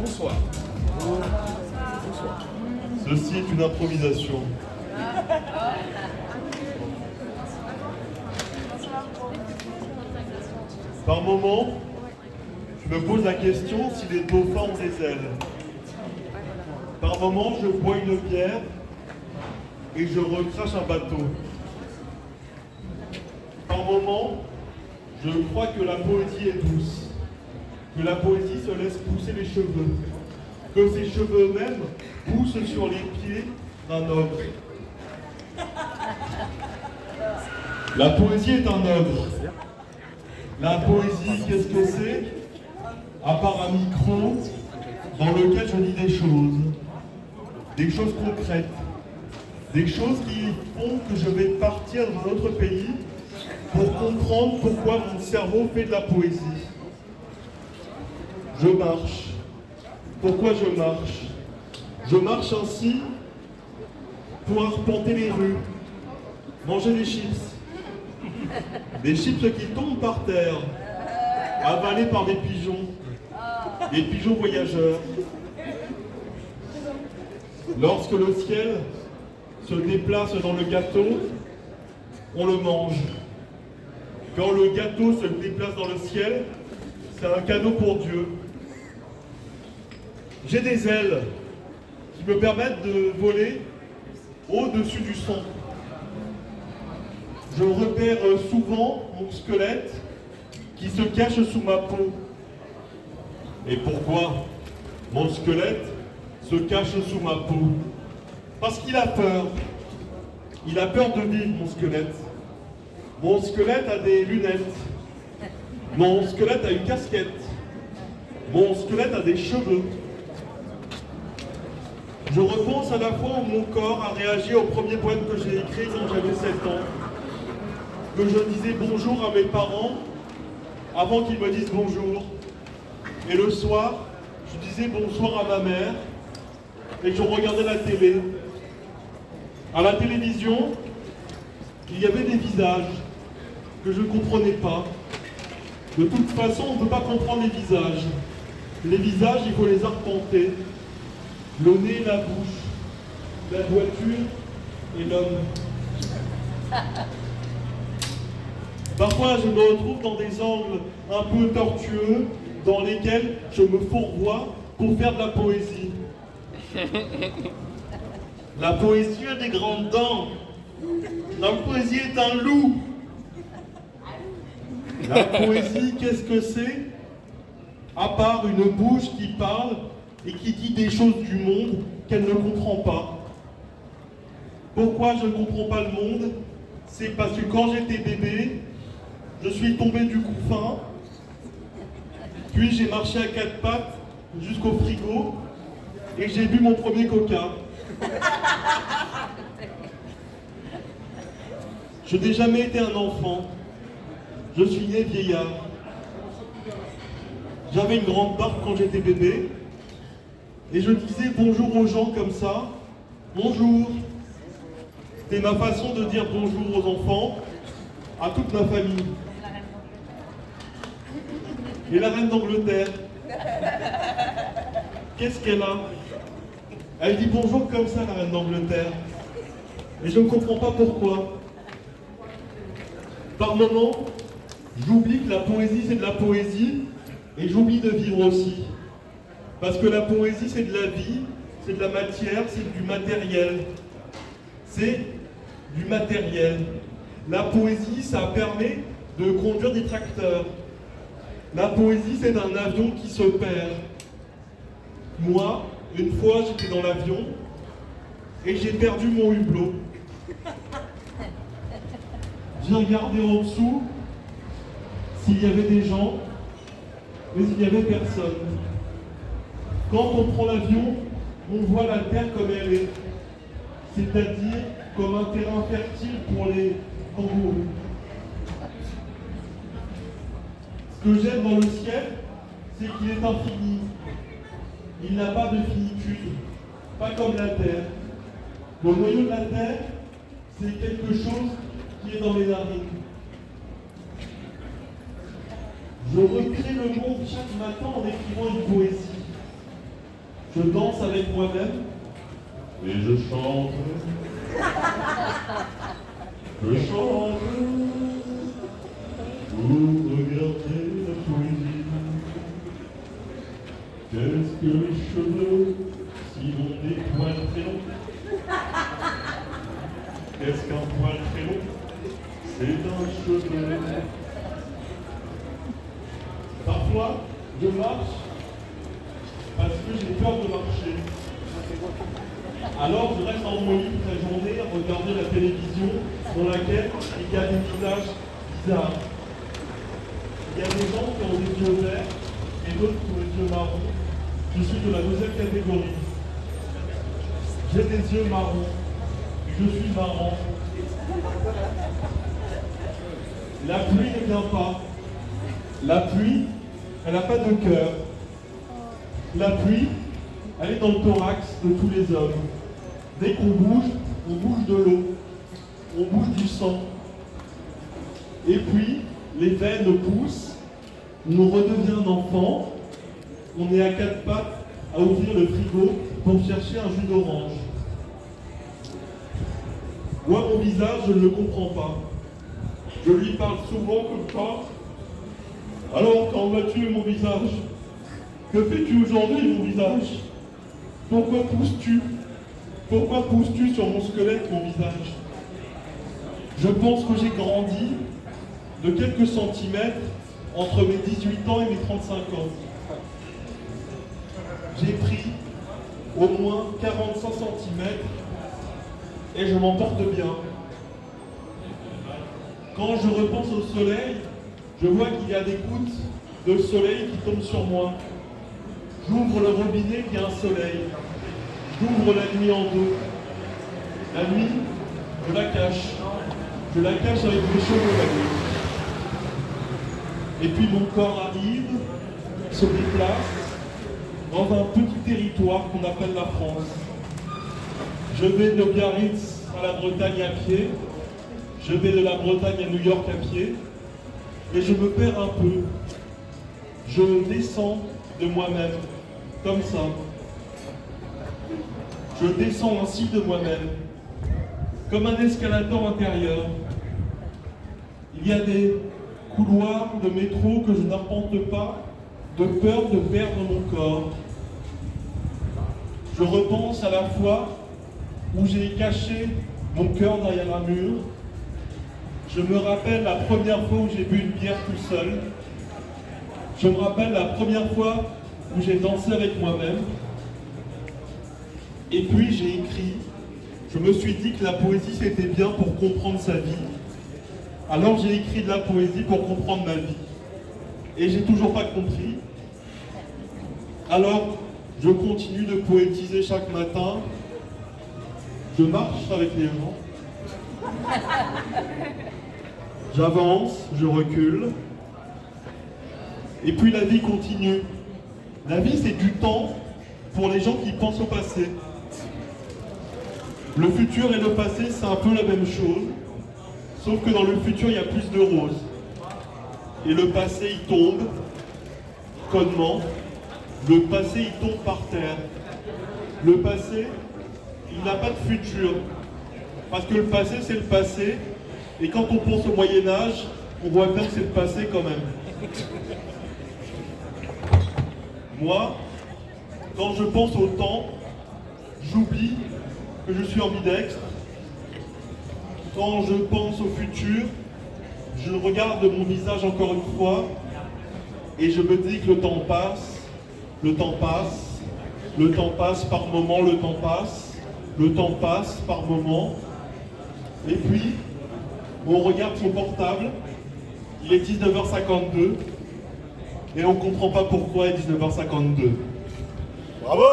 Bonsoir. Ceci est une improvisation. Par moment, je me pose la question si les dauphins ont des ailes. Par moment, je bois une bière et je recrache un bateau. Par moment, je crois que la poésie est douce, que la poésie se laisse pousser les cheveux, que ces cheveux eux-mêmes poussent sur les pieds d'un ogre. La poésie est un ogre. La poésie, qu'est-ce que c'est? À part un micro dans lequel je dis des choses concrètes, des choses qui font que je vais partir dans un autre pays pour comprendre pourquoi mon cerveau fait de la poésie. Je marche. Pourquoi je marche? Je marche ainsi pour arpenter les rues, manger des chips. Des chips qui tombent par terre, avalés par des pigeons voyageurs. Lorsque le ciel se déplace dans le gâteau, on le mange. Quand le gâteau se déplace dans le ciel, c'est un cadeau pour Dieu. J'ai des ailes qui me permettent de voler au-dessus du son. Je repère souvent mon squelette qui se cache sous ma peau. Et pourquoi mon squelette se cache sous ma peau? Parce qu'il a peur. Il a peur de vivre, mon squelette. Mon squelette a des lunettes. Mon squelette a une casquette. Mon squelette a des cheveux. Je repense à la fois où mon corps a réagi au premier poème que j'ai écrit quand j'avais 7 ans. Que je disais bonjour à mes parents avant qu'ils me disent bonjour. Et le soir, je disais bonsoir à ma mère et je regardais la télé. À la télévision, il y avait des visages que je ne comprenais pas. De toute façon, on ne peut pas comprendre les visages. Les visages, il faut les arpenter. Le nez, la bouche, la voiture et l'homme. Parfois, je me retrouve dans des angles un peu tortueux dans lesquels je me fourvoie pour faire de la poésie. La poésie a des grandes dents. La poésie est un loup. La poésie, qu'est-ce que c'est? À part une bouche qui parle et qui dit des choses du monde qu'elle ne comprend pas. Pourquoi je ne comprends pas le monde? C'est parce que quand j'étais bébé, je suis tombé du couffin, puis j'ai marché à 4 pattes jusqu'au frigo et j'ai bu mon premier coca. Je n'ai jamais été un enfant. Je suis né vieillard. J'avais une grande barbe quand j'étais bébé et je disais bonjour aux gens comme ça. Bonjour. C'était ma façon de dire bonjour aux enfants, à toute ma famille. Et la reine d'Angleterre, qu'est-ce qu'elle a? Elle dit bonjour comme ça, la reine d'Angleterre. Et je ne comprends pas pourquoi. Par moments, j'oublie que la poésie, c'est de la poésie, et j'oublie de vivre aussi. Parce que la poésie, c'est de la vie, c'est de la matière, c'est du matériel. C'est du matériel. La poésie, ça permet de conduire des tracteurs. La poésie, c'est un avion qui se perd. Moi, une fois, j'étais dans l'avion et j'ai perdu mon hublot. J'ai regardé en dessous s'il y avait des gens, mais il n'y avait personne. Quand on prend l'avion, on voit la terre comme elle est, c'est-à-dire comme un terrain fertile pour les kangourous. Ce que j'aime dans le ciel, c'est qu'il est infini. Il n'a pas de finitude, pas comme la terre. Le noyau de la terre, c'est quelque chose qui est dans les narines. Je recrée le monde chaque matin en écrivant une poésie. Je danse avec moi-même et je chante. Je chante pour regarder la poésie. Qu'est-ce que les cheveux si on des poils très longs? Qu'est-ce qu'un poil très long? C'est un cheveu. Parfois, je marche parce que j'ai peur de marcher. Alors je reste dans mon lit toute la journée à regarder la télévision dans laquelle il y a des visages bizarres. Il y a des gens qui ont des yeux verts et d'autres qui ont des yeux marrons. Je suis de la deuxième catégorie. J'ai des yeux marrons. Je suis marrant. La pluie ne vient pas. La pluie, elle n'a pas de cœur. La pluie, elle est dans le thorax de tous les hommes. Dès qu'on bouge de l'eau, on bouge du sang. Et puis, les veines poussent, on redevient un enfant, on est à quatre pattes à ouvrir le frigo pour chercher un jus d'orange. Moi, mon visage, je ne le comprends pas. Je lui parle souvent comme ça. Alors, quand vas-tu, mon visage? Que fais-tu aujourd'hui, mon visage? Pourquoi pousses-tu? Pourquoi pousses-tu sur mon squelette, mon visage? Je pense que j'ai grandi de quelques centimètres entre mes 18 ans et mes 35 ans. J'ai pris au moins 45 centimètres et je m'en porte bien. Quand je repense au soleil, je vois qu'il y a des gouttes de soleil qui tombent sur moi. J'ouvre le robinet, il y a un soleil. J'ouvre la nuit en deux. La nuit, je la cache. Je la cache avec mes cheveux la nuit. Et puis mon corps arrive, se déplace dans un petit territoire qu'on appelle la France. Je vais de Biarritz à la Bretagne à pied. Je vais de la Bretagne à New York à pied. Et je me perds un peu. Je descends de moi-même, comme ça. Je descends ainsi de moi-même, comme un escalator intérieur. Il y a des couloirs de métro que je n'arpente pas, de peur de perdre mon corps. Je repense à la fois où j'ai caché mon cœur derrière un mur. Je me rappelle la première fois où j'ai bu une bière tout seul. Je me rappelle la première fois où j'ai dansé avec moi-même. Et puis j'ai écrit. Je me suis dit que la poésie c'était bien pour comprendre sa vie. Alors j'ai écrit de la poésie pour comprendre ma vie. Et j'ai toujours pas compris. Alors je continue de poétiser chaque matin. Je marche avec les gens. J'avance, je recule. Et puis la vie continue. La vie c'est du temps pour les gens qui pensent au passé. Le futur et le passé, c'est un peu la même chose, sauf que dans le futur, il y a plus de roses. Et le passé, il tombe, connement. Le passé, il tombe par terre. Le passé, il n'a pas de futur. Parce que le passé, c'est le passé. Et quand on pense au Moyen-Âge, on voit bien que c'est le passé quand même. Moi, quand je pense au temps, j'oublie que je suis ambidextre. Quand je pense au futur, je regarde mon visage encore une fois et je me dis que le temps passe, le temps passe, le temps passe par moment, le temps passe, le temps passe par moment. Et puis, on regarde son portable, il est 19h52 et on ne comprend pas pourquoi il est 19h52. Bravo!